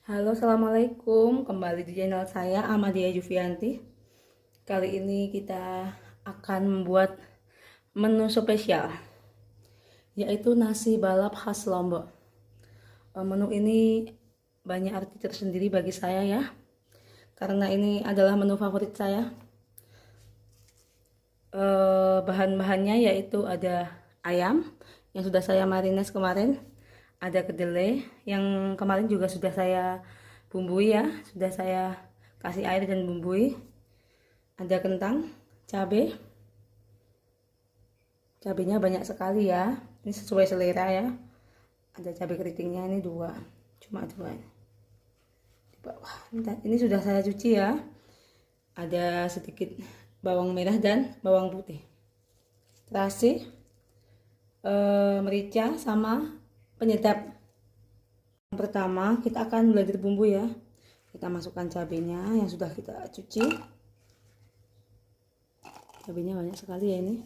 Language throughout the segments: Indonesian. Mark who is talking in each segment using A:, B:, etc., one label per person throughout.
A: Halo, assalamualaikum. Kembali di channel saya Ahmadiyah Jufianti. Kali ini kita akan membuat menu spesial, yaitu nasi balap khas Lombok. Menu ini banyak arti tersendiri bagi saya ya, karena ini adalah menu favorit saya. Bahan-bahannya yaitu ada ayam yang sudah saya marines kemarin, ada kedelai yang kemarin juga sudah saya bumbui ya, sudah saya kasih air dan bumbui, ada kentang, cabenya banyak sekali ya, ini sesuai selera ya, ada cabai keritingnya ini cuma dua di bawah. Ini sudah saya cuci ya, ada sedikit bawang merah dan bawang putih, terasi, merica sama penyedap. Yang pertama kita akan blender bumbu ya, kita masukkan cabenya yang sudah kita cuci. Cabenya banyak sekali ya ini.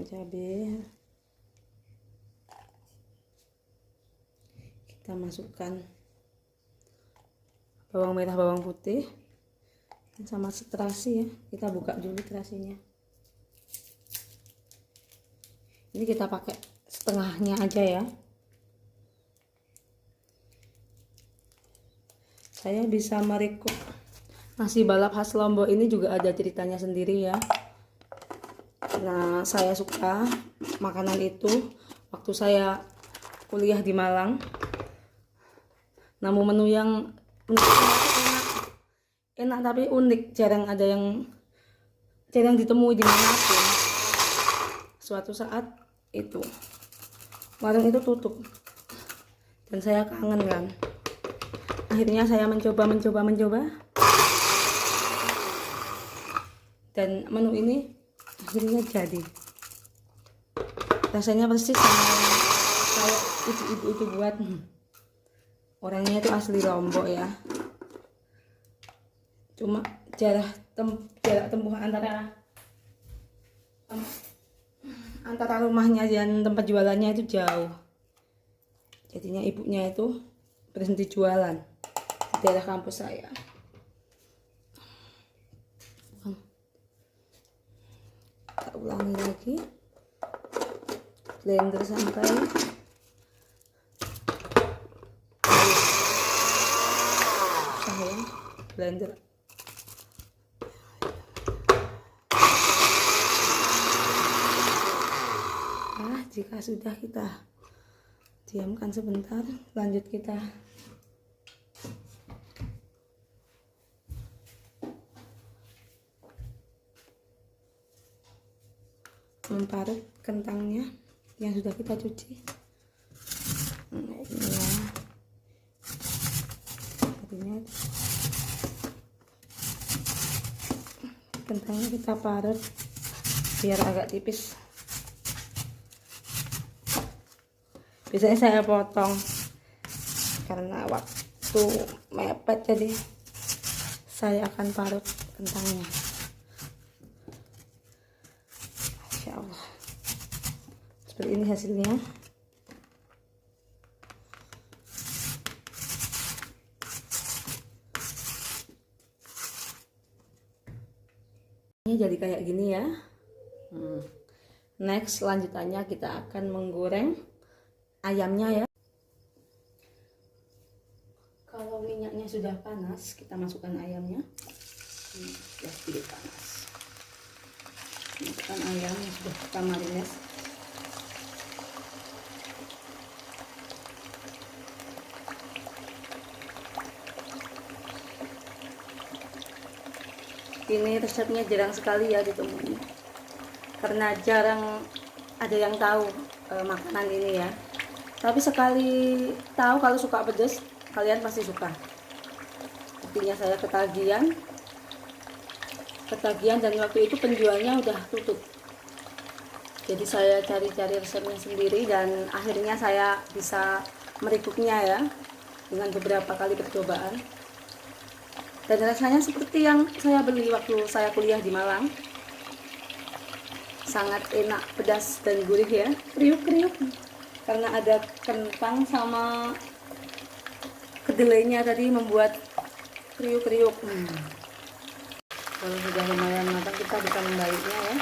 A: Cabai kita masukkan, bawang merah bawang putih sama terasi ya, kita buka dulu terasinya. Ini kita pakai setengahnya aja ya. Saya bisa merecook nasi balap khas Lombok ini juga ada ceritanya sendiri ya. Nah, saya suka makanan itu waktu saya kuliah di Malang. Namun menu yang enak tapi unik, jarang ditemui di manapun. Suatu saat itu warung itu tutup dan saya kangen kan. Akhirnya saya mencoba dan menu ini akhirnya jadi. Rasanya persis sama kayak ibu-ibu itu buat. Orangnya itu asli Lombok ya. Cuma jarak tempuh antara rumahnya dan tempat jualannya itu jauh. Jadinya ibunya itu berhenti jualan di daerah kampus saya. Kita ulangi lagi, blender sampai blender. Jika sudah, kita diamkan sebentar, lanjut kita memparut kentangnya yang sudah kita cuci. Nah, ini ya, jadinya kentangnya kita parut biar agak tipis. Biasanya saya potong karena waktu mepet, jadi saya akan parut kentangnya. Masya Allah, seperti ini hasilnya. Ini jadi kayak gini ya. Next, lanjutannya kita akan menggoreng ayamnya ya. Kalau minyaknya sudah panas, kita masukkan ayamnya. Sudah sedikit panas. Masukkan ayam yang sudah kita marines. Ini resepnya jarang sekali ya ditemui, karena jarang ada yang tahu makanan ini ya. Tapi sekali tahu, kalau suka pedas, kalian pasti suka. Artinya saya ketagihan dan waktu itu penjualnya udah tutup. Jadi saya cari-cari resepnya sendiri dan akhirnya saya bisa merecooknya ya, dengan beberapa kali percobaan. Dan rasanya seperti yang saya beli waktu saya kuliah di Malang. sangat enak, pedas dan gurih ya, kriuk-kriuk karena ada kentang sama kedelainya tadi membuat kriuk-kriuk. Kalau sudah lumayan matang kita bisa membaliknya ya.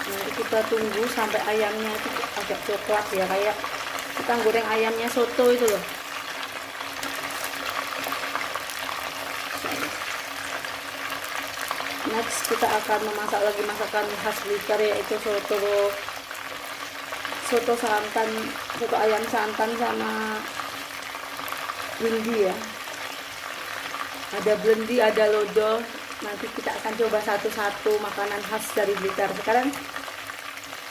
A: Nanti kita tunggu sampai ayamnya itu agak coklat ya, kayak kita goreng ayamnya soto itu loh. Next kita akan memasak lagi masakan khas Blitar, yaitu soto santan, soto ayam santan sama blendi ya. Ada blendi, ada lodo. Nanti kita akan coba satu-satu makanan khas dari Blitar. Sekarang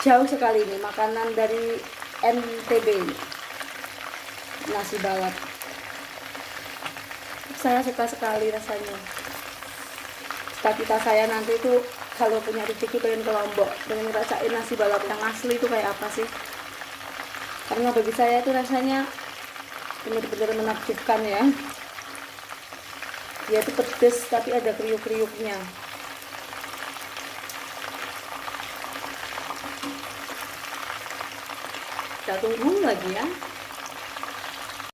A: jauh sekali nih makanan dari NTB ini. Nasi balap. Saya suka sekali rasanya. Cita-cita saya nanti itu kalau punya rezeki pengen ke Lombok, pengen ngerasain nasi balap yang asli itu kayak apa sih. Karena bagi saya itu rasanya benar-benar menakjubkan ya. Dia itu pedes tapi ada kriuk-kriuknya. Kita tunggu lagi ya.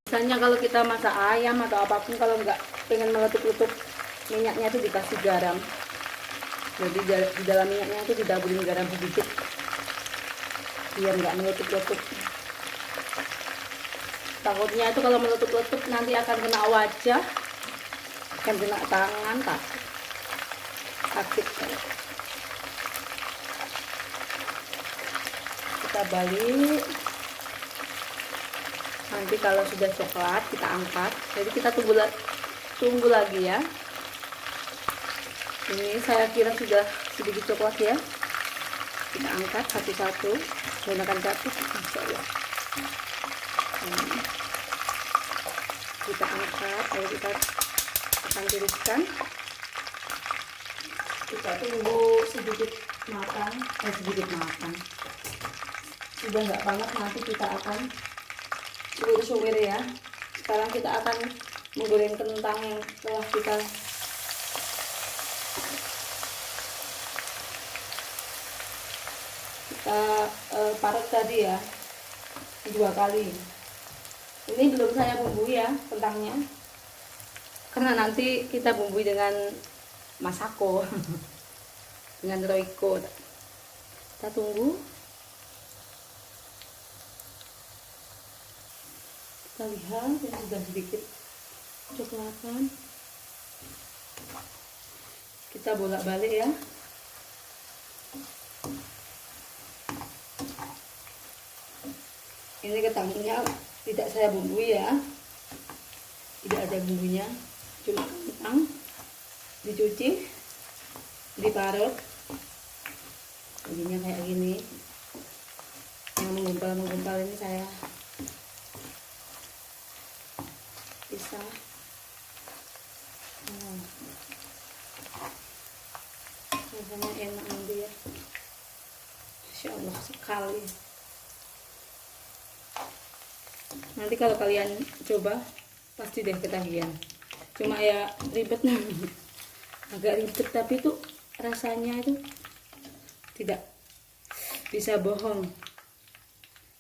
A: Biasanya kalau kita masak ayam atau apapun, kalau nggak pengen meletup-letup, minyaknya itu dikasih garam. Jadi di dalam minyaknya itu ditaburin garam sedikit biar nggak meletup-letup. Takutnya itu kalau meletup-letup nanti akan kena wajah, akan kena tangan, sakit. Kita balik. Nanti kalau sudah coklat kita angkat. Jadi kita tunggu lagi ya. Ini saya kira sudah sedikit coklat ya. Kita angkat satu-satu menggunakan garpu. Kita angkat, lalu kita akan tiriskan. Kita tunggu sedikit matang. Sudah nggak panas, nanti kita akan suwir-suwir ya. Sekarang kita akan menggoreng kentang yang telah kita parut tadi ya, 2 kali. Ini belum saya bumbui ya kentangnya, karena nanti kita bumbui dengan masako dengan roiko. Kita tunggu. Kita lihat yang sudah sedikit coklatan. Kita bolak-balik ya. Ini kentangnya tidak saya bumbui ya, tidak ada bumbunya, cuma kentang dicuci, diparut, jadinya kayak gini. Yang menggumpal ini saya pisah. Rasanya enak nanti ya, Masya Allah sekali. Nanti kalau kalian coba pasti deh ketagihan. Cuma ya ribet agak ribet, tapi itu rasanya itu tidak bisa bohong.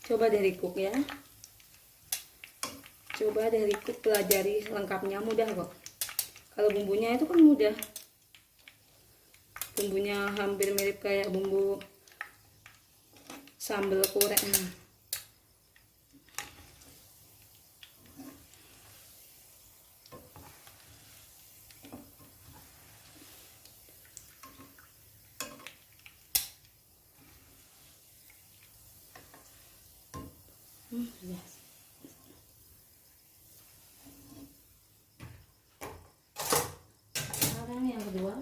A: Coba dari cook ya, coba dari cook, pelajari lengkapnya, mudah kok. Kalau bumbunya itu kan mudah, bumbunya hampir mirip kayak bumbu sambal korek. Yes. Sekarang yang kedua,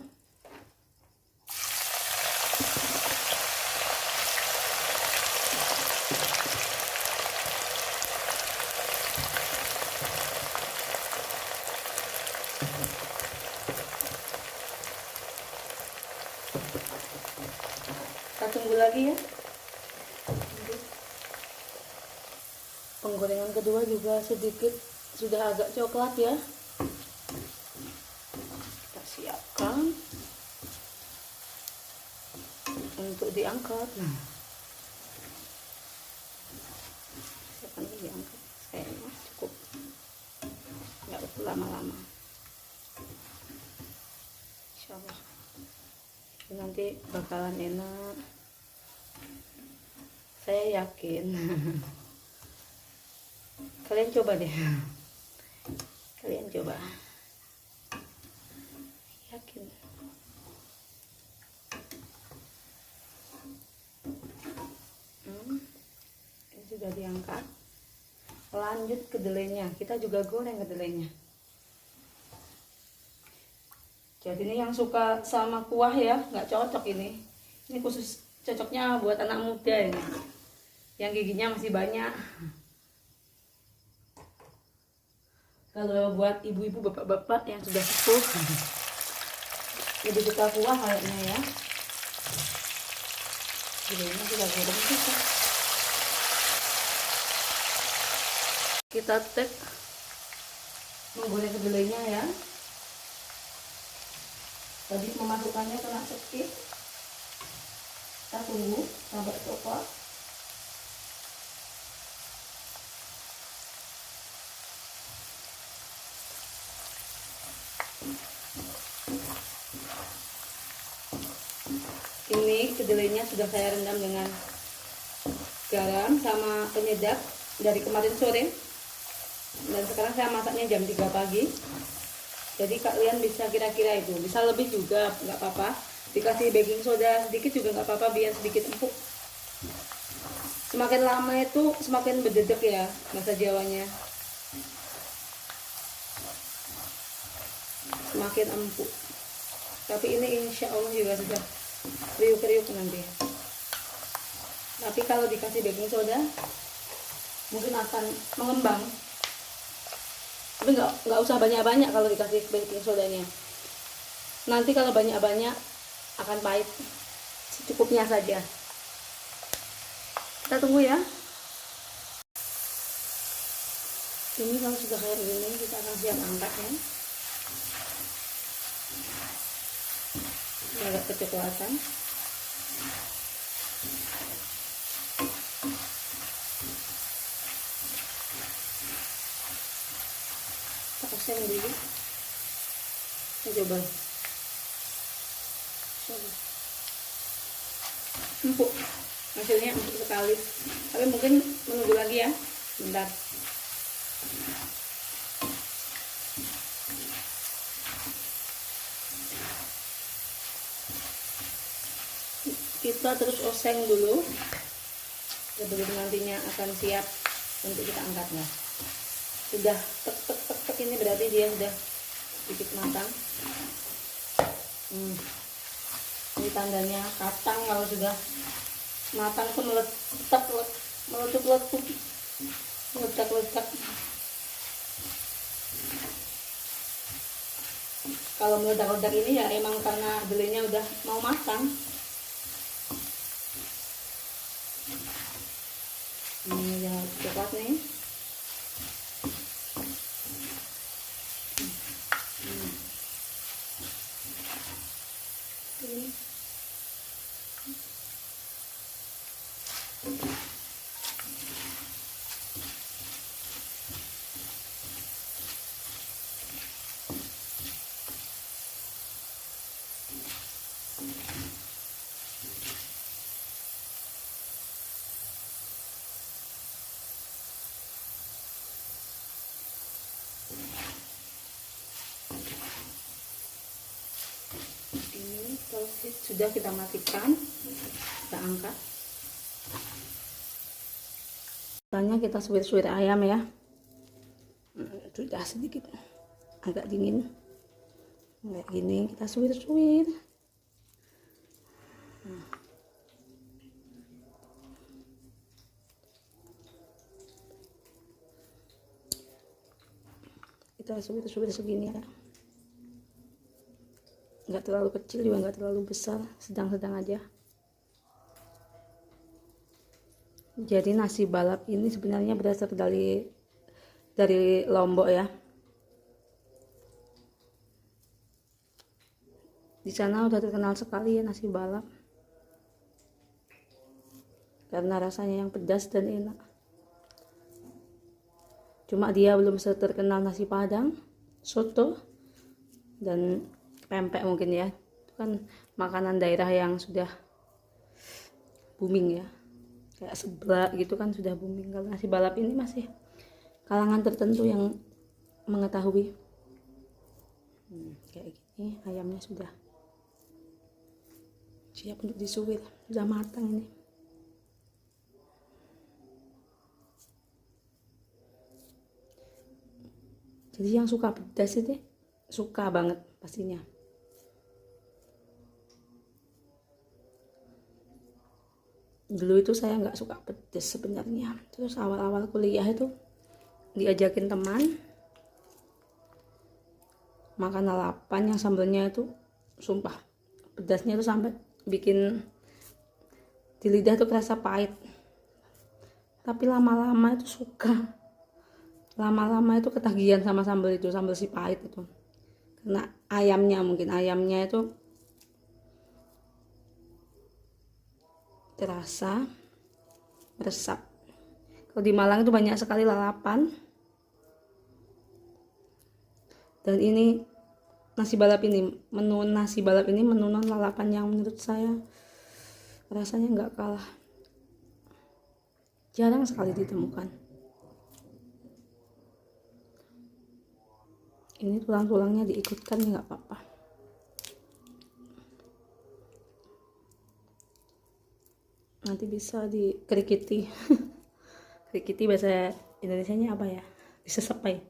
A: kita tunggu lagi ya. Penggorengan kedua juga sedikit sudah agak coklat ya. Kita siapkan. diangkat. Siapkan dulu diangkat. Kayaknya cukup, nggak perlu lama-lama. Insyaallah nanti bakalan enak, saya yakin. Kalian coba deh, kalian coba, yakin. Ini sudah diangkat, lanjut kedelainya. Kita juga goreng kedelainya. Jadi ini yang suka sama kuah ya, nggak cocok ini. Ini khusus cocoknya buat anak muda ini, yang giginya masih banyak. Kalau buat ibu-ibu, bapak-bapak yang sudah sepuh, lebih suka kuah kayaknya ya. Kedelainya kita goreng juga. Kita tek menggoreng kedelainya ya. Tadi memasukkannya kena skip, kita tunggu sampai coklat. Ini kedelainya sudah saya rendam dengan garam sama penyedap dari kemarin sore, dan sekarang saya masaknya jam 3 pagi. Jadi kalian bisa kira-kira itu, bisa lebih juga nggak apa-apa, dikasih baking soda sedikit juga nggak apa-apa, biar sedikit empuk. Semakin lama itu semakin berdedek ya bahasa Jawanya, semakin empuk. Tapi ini insya Allah juga sudah kriuk-kriuk nanti. Tapi kalau dikasih baking soda mungkin akan mengembang. Tapi nggak usah banyak-banyak kalau dikasih baking sodanya. Nanti kalau banyak-banyak akan pahit. Secukupnya saja. Kita tunggu ya. Ini kalau sudah kayak gini, kita akan siap angkat ya. Ini agak kecoklatan. Oseng dulu, kita coba. Empuk, hasilnya empuk sekali. Tapi mungkin menunggu lagi ya, bentar. Kita terus oseng dulu sebelum nantinya akan siap untuk kita angkatnya. Sudah tek tek tek tek, ini berarti dia sudah sedikit matang. Ini tandanya kacang kalau sudah matang itu meletak, meletup-letup, meledak-ledak. Kalau meledak-ledak ini ya emang karena kedelainya udah mau matang. Ini yang coklat nih. Ini proses sudah kita matikan, kita angkat. Tanya kita suwir-suwir ayam ya. Sudah sedikit agak dingin kayak gini, kita suwir-suwir. Kita suwir-suwir segini ya, nggak terlalu kecil juga nggak terlalu besar, sedang-sedang aja. Jadi nasi balap ini sebenarnya berasal dari Lombok ya. Di sana udah terkenal sekali ya nasi balap. karena rasanya yang pedas dan enak. Cuma dia belum terkenal nasi Padang, soto, dan pempek mungkin ya. Itu kan makanan daerah yang sudah booming ya. Kayak seblak gitu kan sudah booming. Kalau nasi balap ini masih kalangan tertentu yang mengetahui. Kayak gini ayamnya sudah siap untuk disuwir, sudah matang ini. Jadi yang suka pedas itu suka banget pastinya. Dulu itu saya nggak suka pedas sebenarnya. Terus awal-awal kuliah itu diajakin teman makan lalapan yang sambelnya itu sumpah pedasnya itu sampai bikin di lidah tuh kerasa pahit. Tapi lama-lama itu suka. Lama-lama itu ketagihan sama sambal itu, sambal si pahit itu. Karena ayamnya itu terasa meresap. Kalau di Malang itu banyak sekali lalapan. Dan ini menu nasi balap ini menu non lalapan yang menurut saya rasanya nggak kalah. Jarang sekali ditemukan. Ini tulang-tulangnya diikutkan ya nggak apa-apa. Nanti bisa dikerikiti. Kerikiti bahasa Indonesianya apa ya? Disesepi.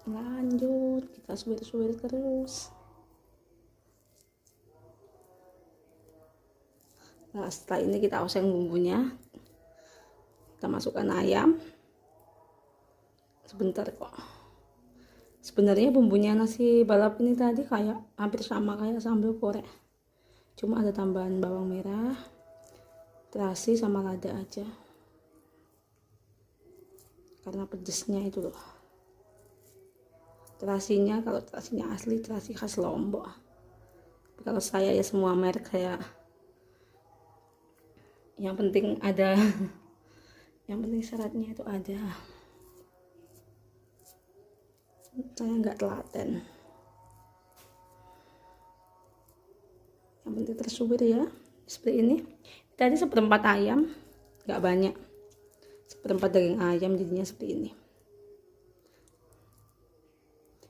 A: Lanjut, kita suwir-suwir terus. Nah, setelah ini kita oseng bumbunya. Kita masukkan ayam. Sebentar kok. Sebenarnya bumbunya nasi balap ini tadi kayak hampir sama kayak sambal korek. Cuma ada tambahan bawang merah, terasi sama lada aja. Karena pedesnya itu loh. Terasinya kalau terasinya asli terasi khas Lombok. Tapi kalau saya ya semua merek kayak yang penting ada yang penting syaratnya itu ada. Saya nggak telaten. Yang penting tersuwir ya seperti ini. Tadi 1/4 ayam, nggak banyak, 1/4 daging ayam, jadinya seperti ini.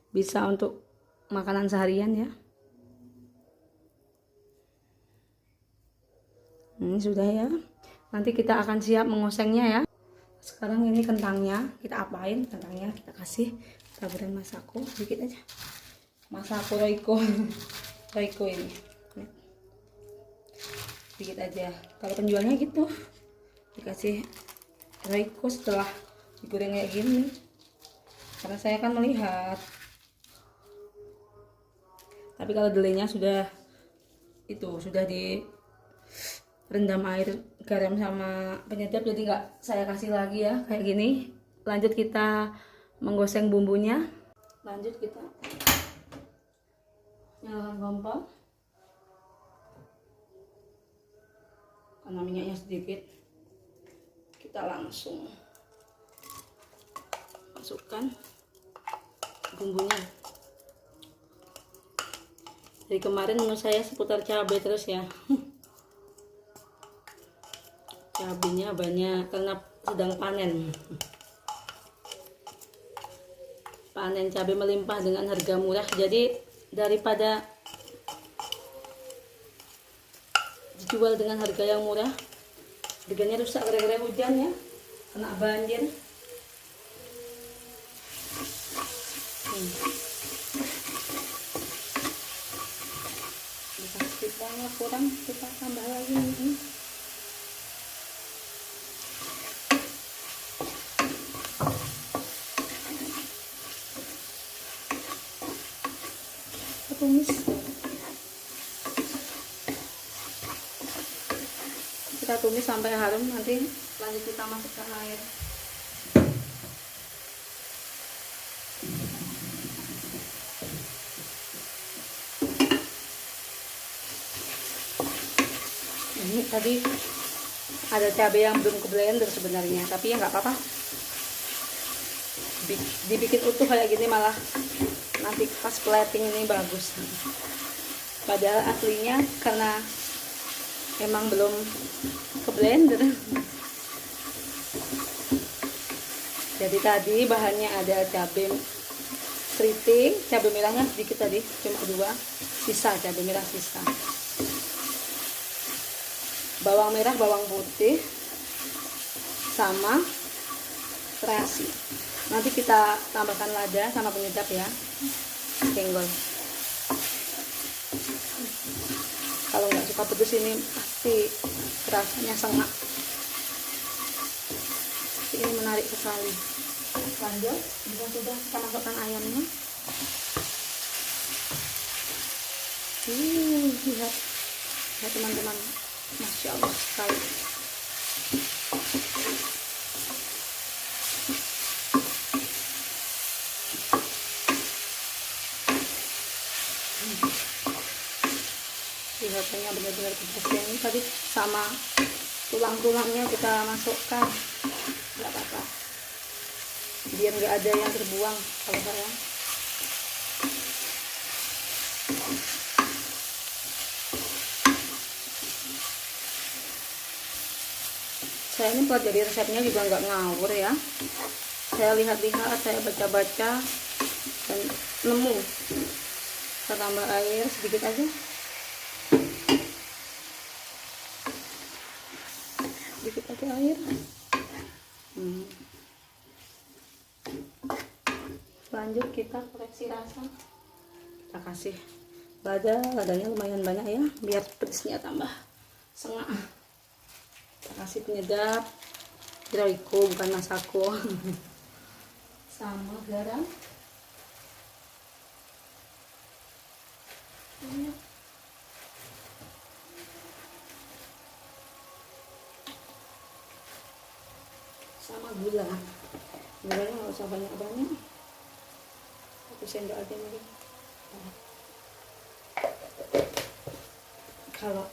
A: Bisa untuk makanan seharian ya. Ini sudah ya. Nanti kita akan siap mengosengnya ya. Sekarang ini kentangnya kita apain? Kentangnya kita kasih taburan masako sedikit aja. Masako Royco ini. Sedikit aja. Kalau penjualnya gitu. Dikasih Royco setelah digoreng kayak gini. Karena saya kan melihat. Tapi kalau delenya sudah direndam air garam sama penyedap, jadi nggak saya kasih lagi ya kayak gini. Lanjut kita menggoseng bumbunya. Lanjut kita nyalakan kompor karena minyaknya sedikit. Kita langsung masukkan bumbunya. Dari kemarin menu saya seputar cabai terus ya. Cabainya banyak karena sedang panen. Panen cabai melimpah dengan harga murah. Jadi daripada dijual dengan harga yang murah, harganya rusak gara-gara hujan ya, kena banjir. Banyak kurang, kita tambah lagi nih. Kita tumis sampai harum, nanti lanjut kita masukkan air. Ini tadi ada cabai yang belum ke blender sebenarnya, tapi ya nggak apa-apa, dibikin utuh kayak gini malah nanti pas plating ini bagus. Padahal aslinya karena emang belum ke blender. Jadi tadi bahannya ada cabai keriting, cabai merahnya sedikit tadi, cuma 2, sisa cabai merah sisa. Bawang merah, bawang putih, sama terasi. Nanti kita tambahkan lada sama penyedap ya, senggol. Kalau nggak suka pedas ini pasti rasanya sengak. Ini menarik sekali. Lanjut, sudah kita masukkan ayamnya. Lihat ya teman-teman, masya Allah sekali. Lihatnya benar-benar pedasnya. Ini tadi sama tulang-tulangnya kita masukkan, nggak apa-apa, biar nggak ada yang terbuang. Kalau saya ini pelajari resepnya juga nggak ngawur ya, saya lihat-lihat, saya baca-baca dan nemu. Kita tambah air sedikit aja, sedikit aja air. Lanjut kita koreksi rasa, kita kasih ladanya lumayan banyak ya, biar pedasnya tambah sengak. Kita kasih penyedap Royco, bukan Masako. Sama garam. Sama gulanya nggak usah banyak-banyak, 1 sendok aja mungkin. Kalau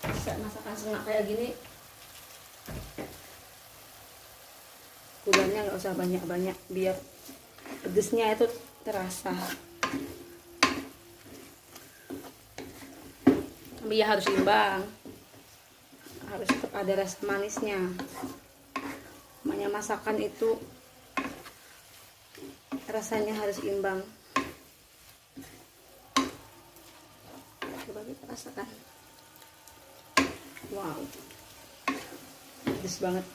A: bisa masakan sengak kayak gini, gulanya nggak usah banyak-banyak, biar pedesnya itu terasa. Tapi ya harus imbang, harus tetap ada rasa manisnya. Namanya masakan itu rasanya harus imbang. Coba kita rasakan. Wow, pedas banget,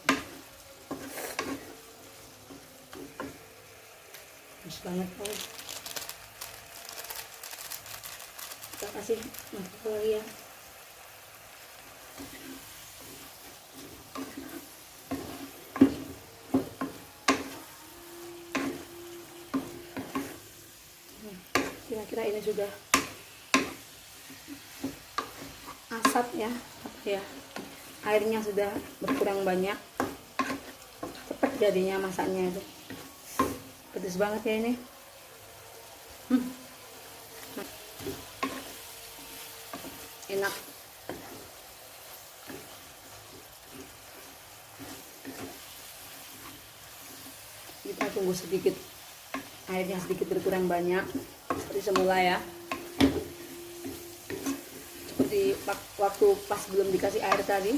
A: pedas banget. Kita kasih mantap lagi ya. Kira-kira ini sudah asap ya, apa ya, airnya sudah berkurang banyak, cepat jadinya masaknya itu. Pedas banget ya ini. Enak. Kita tunggu sedikit, airnya sedikit berkurang banyak seperti semula ya, seperti waktu pas belum dikasih air tadi.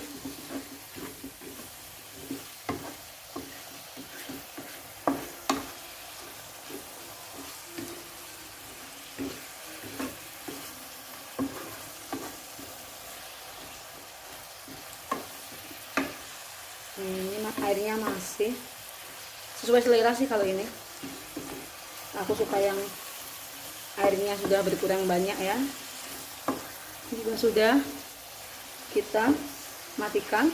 A: Ini airnya masih sesuai selera sih. Kalau ini aku suka yang airnya sudah berkurang banyak ya. Ini juga sudah, kita matikan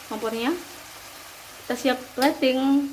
A: kompornya, kita siap plating.